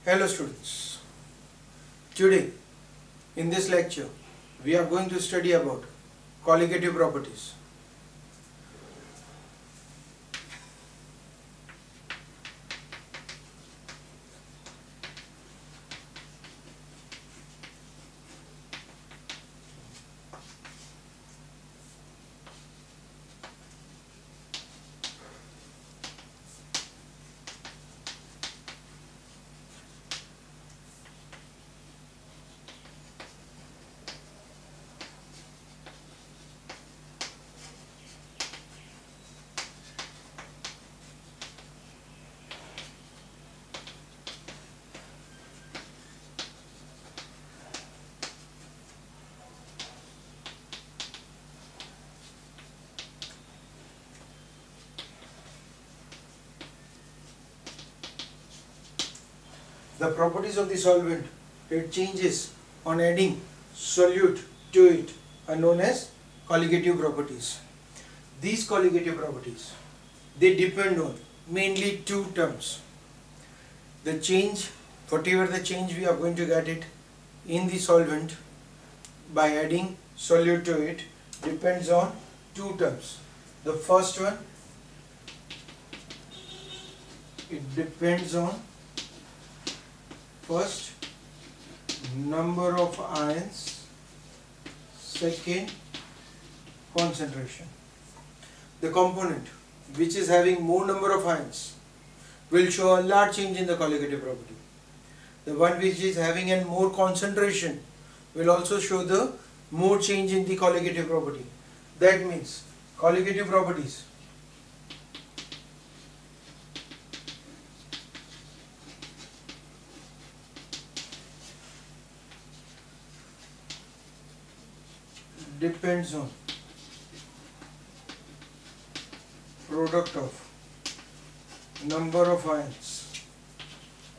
Hello students, today in this lecture we are going to study about colligative properties. The properties of the solvent, it changes on adding solute to it, are known as colligative properties. These colligative properties, they depend on mainly two terms. The change, whatever the change we are going to get it in the solvent by adding solute to it, depends on two terms. The first one, it depends on first number of ions, second concentration. The component which is having more number of ions will show a large change in the colligative property. The one which is having a more concentration will also show the more change in the colligative property. That means colligative properties depends on product of number of ions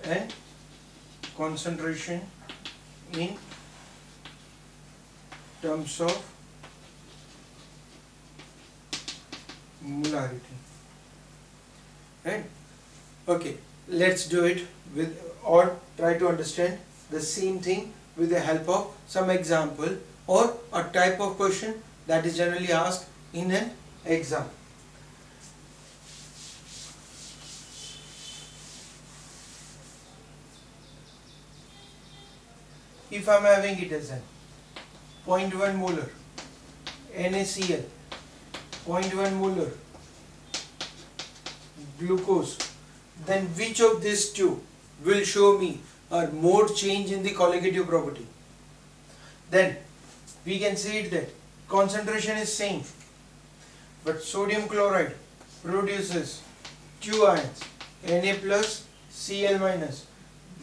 and concentration in terms of molarity. Right? Okay, let's do it with or try to understand the same thing with the help of some example or a type of question that is generally asked in an exam. If I am having it as a 0.1 molar NaCl, 0.1 molar glucose, then which of these two will show me a more change in the colligative property? Then we can say it that concentration is same, but sodium chloride produces two ions, Na plus Cl minus,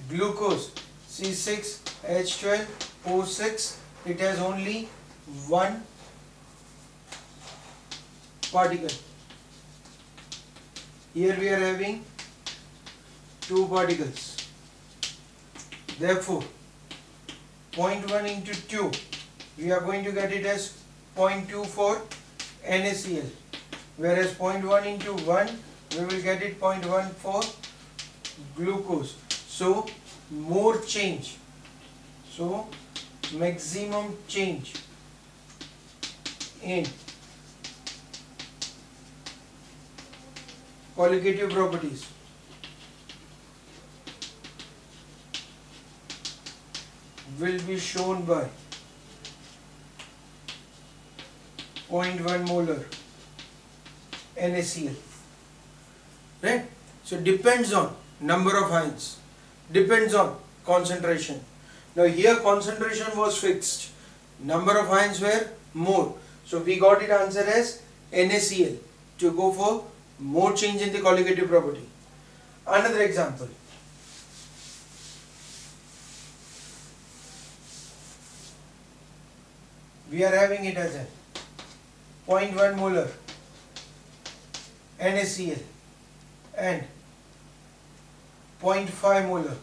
glucose C6H12O6, it has only one particle. Here we are having two particles. Therefore 0.1 into 2, we are going to get it as 0.2 for NaCl, whereas 0.1 into 1, we will get it 0.1 for glucose. So more change, so maximum change in colligative properties will be shown by 0.1 molar NaCl. Right? So depends on number of ions, depends on concentration. Now here concentration was fixed, number of ions were more, so we got it answer as NaCl to go for more change in the colligative property. Another example. We are having it as a 0.1 molar NaCl and 0.5 molar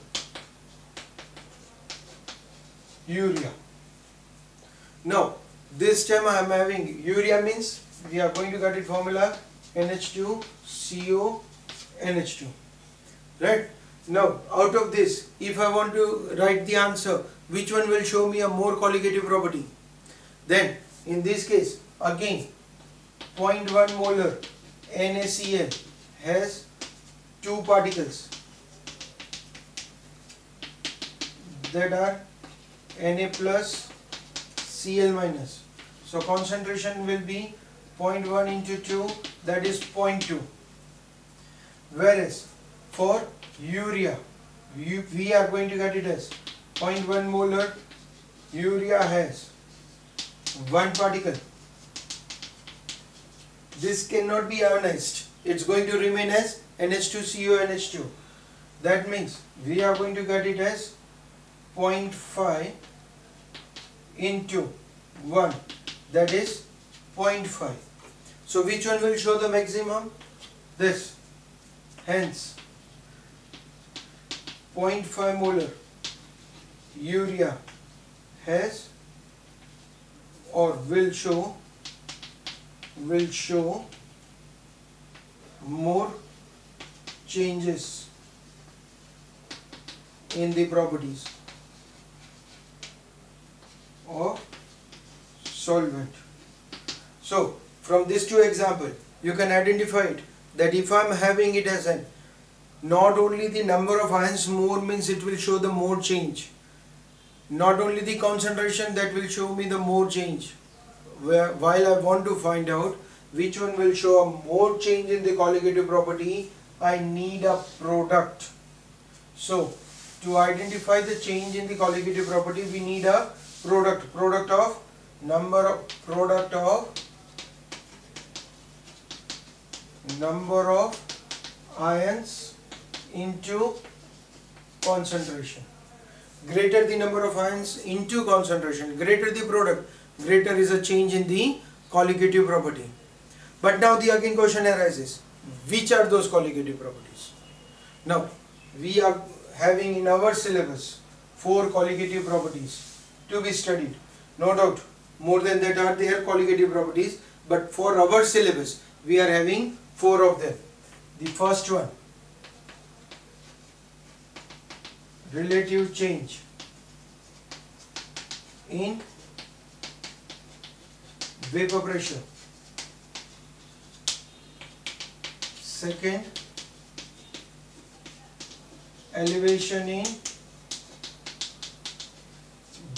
urea. Now this time I am having urea, means we are going to get it formula NH2CO NH2, right? Now, out of this, if I want to write the answer, which one will show me a more colligative property? Then, in this case, again, 0.1 molar NaCl has two particles that are Na plus Cl minus. So, concentration will be 0.1 into 2, that is 0.2. Whereas, for urea, we are going to get it as 0.1 molar urea has one particle. This cannot be ionized. It's going to remain as NH2CONH2. That means we are going to get it as 0.5 into 1, that is 0.5. So which one will show the maximum? This. Hence 0.5 molar urea has or will show more changes in the properties of solvent. So from these two examples you can identify it that if I am having it as an not only the number of ions more means it will show the more change, not only the concentration that will show me the more change. While I want to find out which one will show a more change in the colligative property, I need a product. So to identify the change in the colligative property, we need a product of number of ions into concentration. Greater the number of ions into concentration, greater the product, greater is a change in the colligative property. But now the again question arises, which are those colligative properties? Now we are having in our syllabus 4 colligative properties to be studied. No doubt more than that are their colligative properties, but for our syllabus we are having 4 of them. The first one, relative change in vapor pressure. Second, elevation in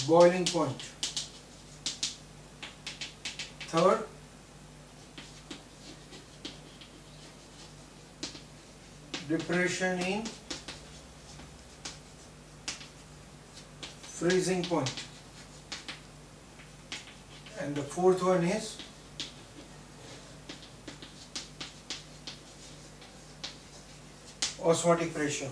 boiling point. Third, depression in freezing point. And the fourth one is osmotic pressure.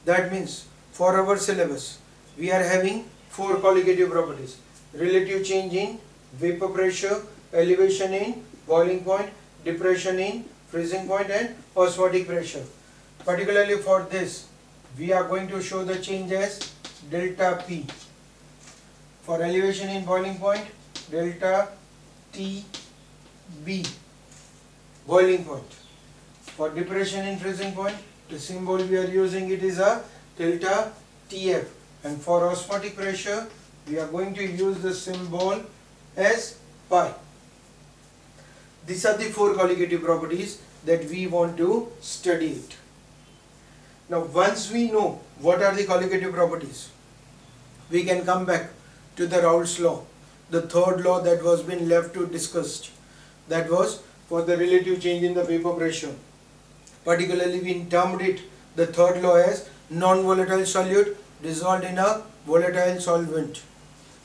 That means for our syllabus we are having 4 colligative properties: relative change in vapor pressure, elevation in boiling point, depression in freezing point, and osmotic pressure. Particularly for this we are going to show the change as delta P. For elevation in boiling point, delta TB, boiling point. For depression in freezing point, the symbol we are using it is a delta TF. And for osmotic pressure, we are going to use the symbol as pi. These are the 4 colligative properties that we want to study it. Now once we know what are the colligative properties, we can come back to the Raoult's law, the third law that was been left to discussed. That was for the relative change in the vapor pressure. Particularly we termed it, the third law, as non-volatile solute dissolved in a volatile solvent.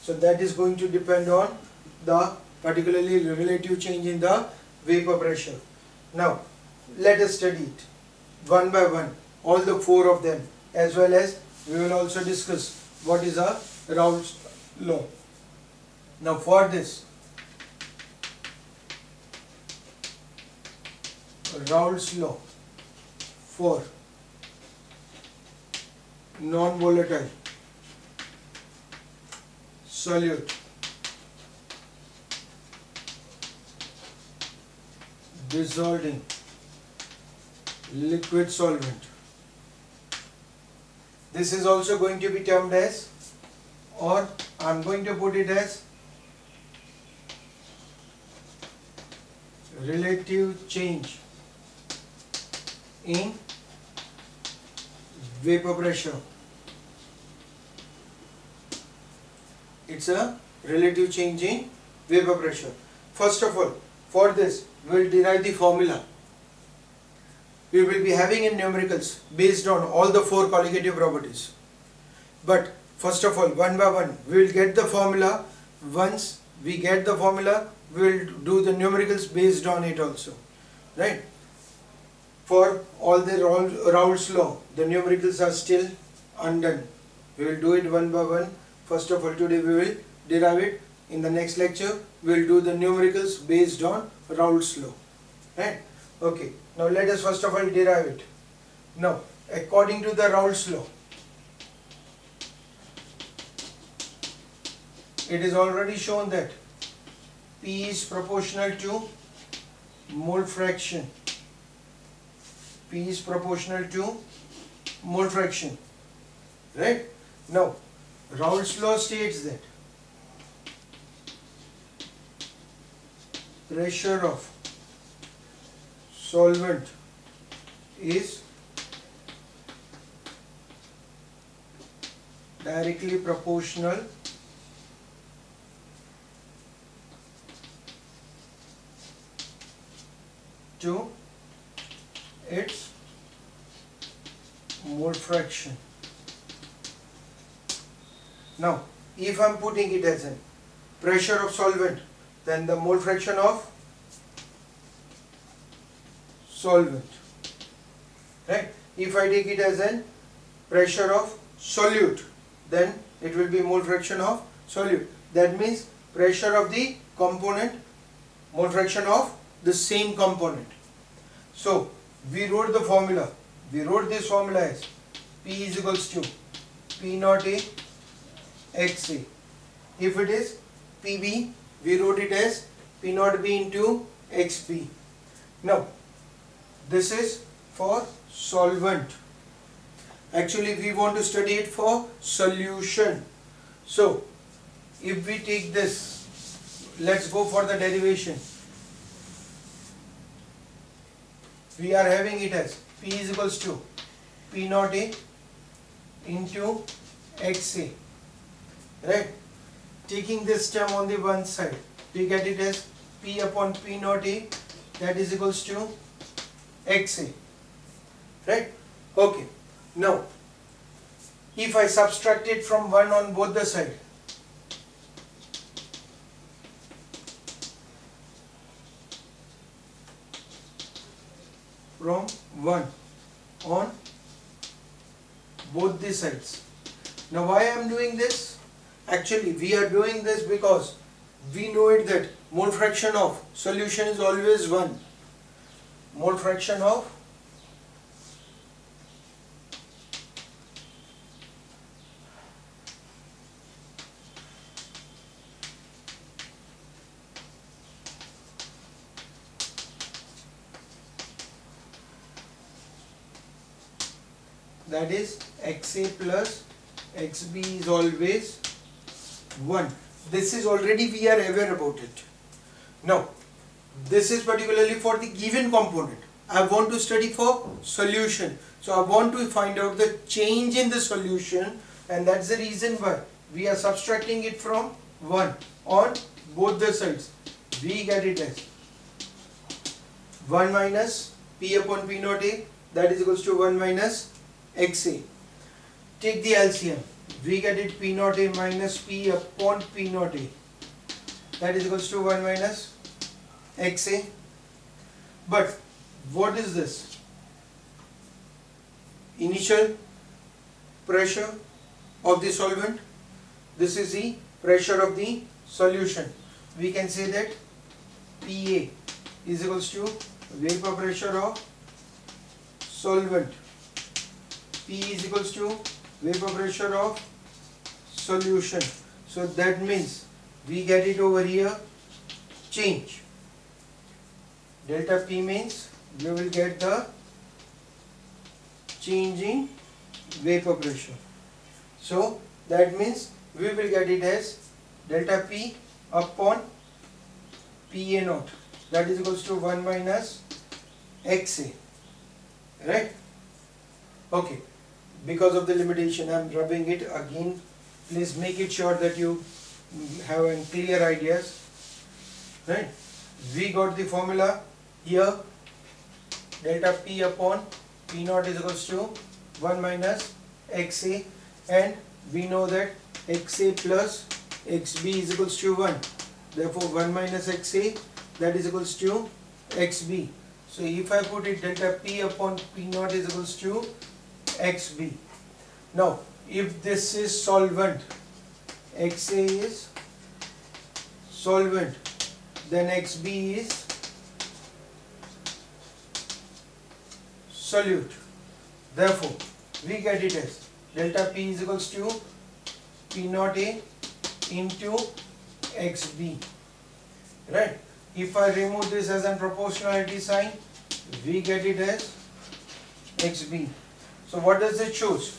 So that is going to depend on the particularly relative change in the vapor pressure. Now let us study it one by one, all the 4 of them, as well as we will also discuss what is a Raoult's law. Now for this, Raoult's law for non-volatile solute dissolved in liquid solvent This is also going to be termed as, or I'm going to put it as, relative change in vapor pressure. It's a relative change in vapor pressure. First of all, for this we will derive the formula. We will be having in numericals based on all the 4 colligative properties. But first of all, one by one, we will get the formula. Once we get the formula, we will do the numericals based on it also. Right? For all the Raoult's law, the numericals are still undone. We will do it one by one. First of all, today we will derive it. In the next lecture, we will do the numericals based on Raoult's law. Right? Okay. Now let us first of all derive it. Now, according to the Raoult's law, it is already shown that P is proportional to mole fraction. P is proportional to mole fraction. Right? Now, Raoult's law states that pressure of solvent is directly proportional to its mole fraction. Now, if I am putting it as a pressure of solvent, then the mole fraction of solvent, right? If I take it as a pressure of solute, then it will be mole fraction of solute. That means pressure of the component, mole fraction of the same component. So we wrote the formula. We wrote this formula as P is equals to P naught A XA. If it is PB, we wrote it as P naught B into XB. Now, this is for solvent. Actually, we want to study it for solution. So, if we take this, let's go for the derivation. We are having it as P is equals to P naught A into XA. Right? Taking this term on the one side, we get it as P upon P naught A, that is equals to XA. Right? Okay. Now, if I subtract it from 1 on both the sides, from 1 on both the sides. Now, why I am doing this? Actually, we are doing this because we know it that mole fraction of solution is always 1. Mole fraction of that is XA plus XB is always 1. This is already we are aware about it. Now, this is particularly for the given component. I want to study for solution. So I want to find out the change in the solution, and that's the reason why we are subtracting it from 1 on both the sides. We get it as 1 minus P upon P naught A, that is equals to 1 minus XA. Take the LCM. We get it P naught A minus P upon P naught A, that is equals to 1 minus XA. But what is this? Initial pressure of the solvent. This is the pressure of the solution. We can say that PA is equals to vapor pressure of solvent. P is equals to vapor pressure of solution. So that means we get it over here, change. Delta P means we will get the change in vapor pressure. So that means we will get it as delta P upon PA naught, that is equals to 1 minus XA, right? Okay, because of the limitation I am rubbing it again. Please make it sure that you have a clear ideas, right? We got the formula here, delta P upon P naught is equals to 1 minus XA, and we know that XA plus XB is equals to 1. Therefore 1 minus XA, that is equals to XB. So if I put it, delta P upon P naught is equals to XB. Now if this is solvent, XA is solvent, then XB is solute. Therefore we get it as delta P is equals to P naught A into XB, right? If I remove this as a proportionality sign, we get it as XB. So what does it shows?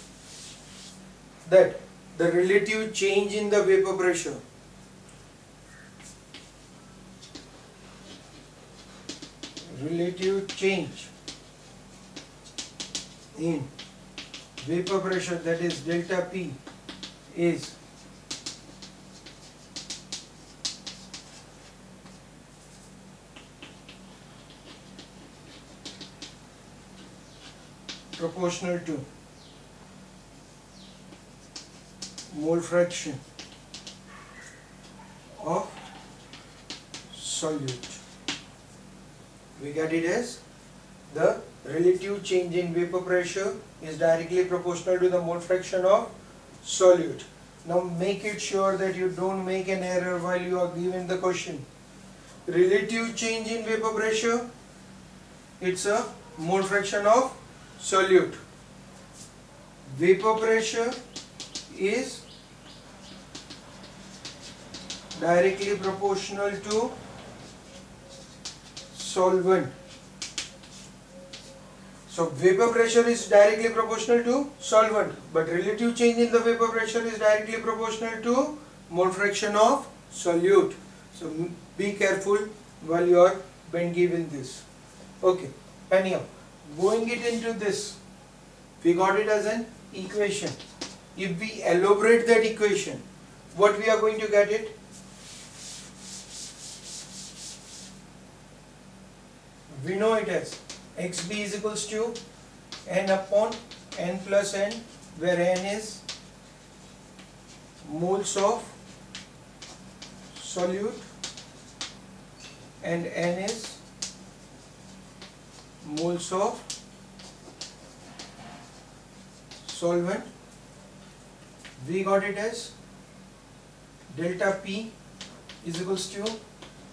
That the relative change in the vapor pressure in vapor pressure, that is delta P, is proportional to mole fraction of solute. We get it as the relative change in vapor pressure is directly proportional to the mole fraction of solute. Now make it sure that you don't make an error while you are given the question. Relative change in vapor pressure, it's a mole fraction of solute. Vapor pressure is directly proportional to solvent. So vapor pressure is directly proportional to solvent, but relative change in the vapor pressure is directly proportional to mole fraction of solute. So be careful while you are being given this. Okay, anyhow, going it into this, we got it as an equation. If we elaborate that equation, what we are going to get it? We know it as XB is equals to N upon N plus N, where N is moles of solute and N is moles of solvent. We got it as delta P is equals to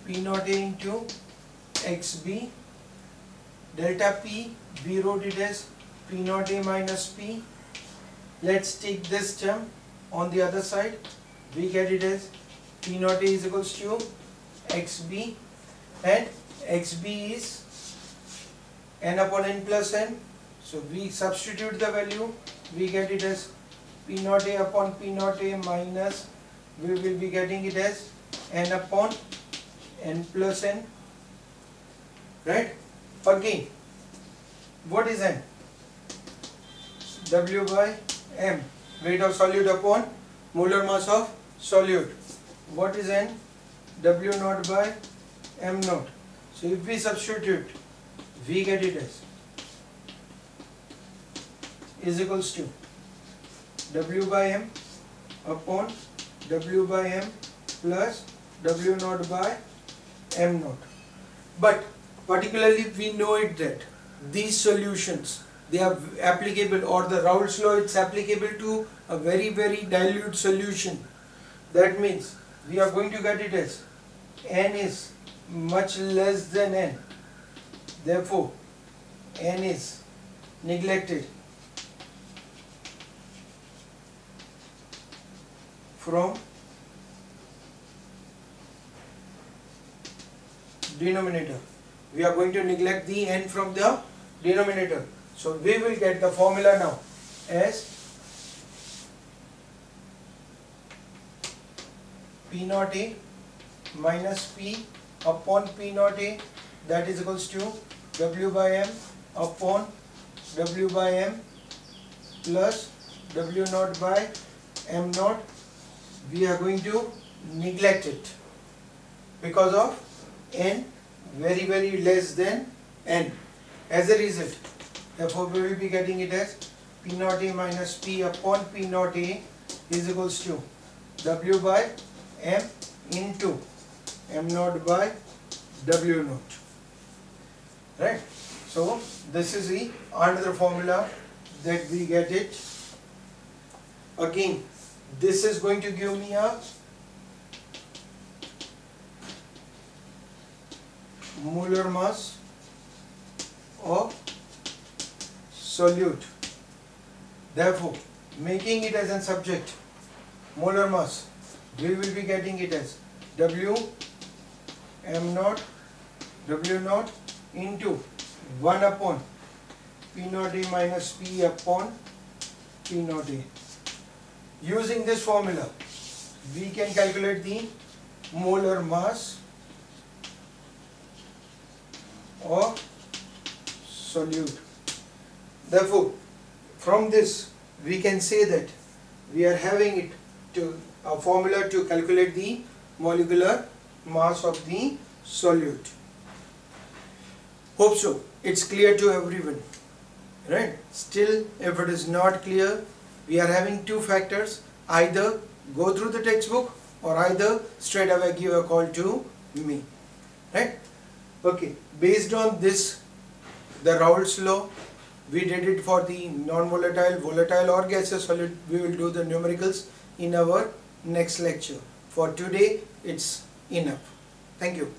P naught A into XB. Delta P, we wrote it as P naught A minus P. Let's take this term on the other side. We get it as P naught A is equals to XB, and XB is N upon N plus N. So we substitute the value, we get it as P naught A upon P naught A minus, we will be getting it as N upon N plus N, right? Again, what is N? W by M, weight of solute upon molar mass of solute. What is N? W naught by M naught. So if we substitute, we get it as is equals to W by M upon W by M plus W naught by M naught. But particularly we know it that these solutions, they are applicable, or the Raoult's law, it's applicable to a very dilute solution. That means we are going to get it as N is much less than N. Therefore N is neglected from denominator. We are going to neglect the N from the denominator. So we will get the formula now. as P naught A minus P upon P naught A, that is equals to W by M upon W by M plus W naught by M naught. We are going to neglect it because of N very less than N. As a result, therefore we will be getting it as P naught A minus P upon P naught A is equals to W by M into M naught by W naught. Right? So this is the another formula that we get it. Again, this is going to give me a molar mass of solute. Therefore, making it as a subject, molar mass, we will be getting it as W M naught W naught into 1 upon P naught A minus P upon P naught A. Using this formula, we can calculate the molar mass of solute. Therefore, from this we can say that we are having it to a formula to calculate the molecular mass of the solute. Hope so it's clear to everyone, right? Still, if it is not clear, we are having two factors: either go through the textbook or either straight away give a call to me, right? Okay, based on this, the Raoult's law, we did it for the non-volatile, volatile or gaseous solid. We will do the numericals in our next lecture. For today, it's enough. Thank you.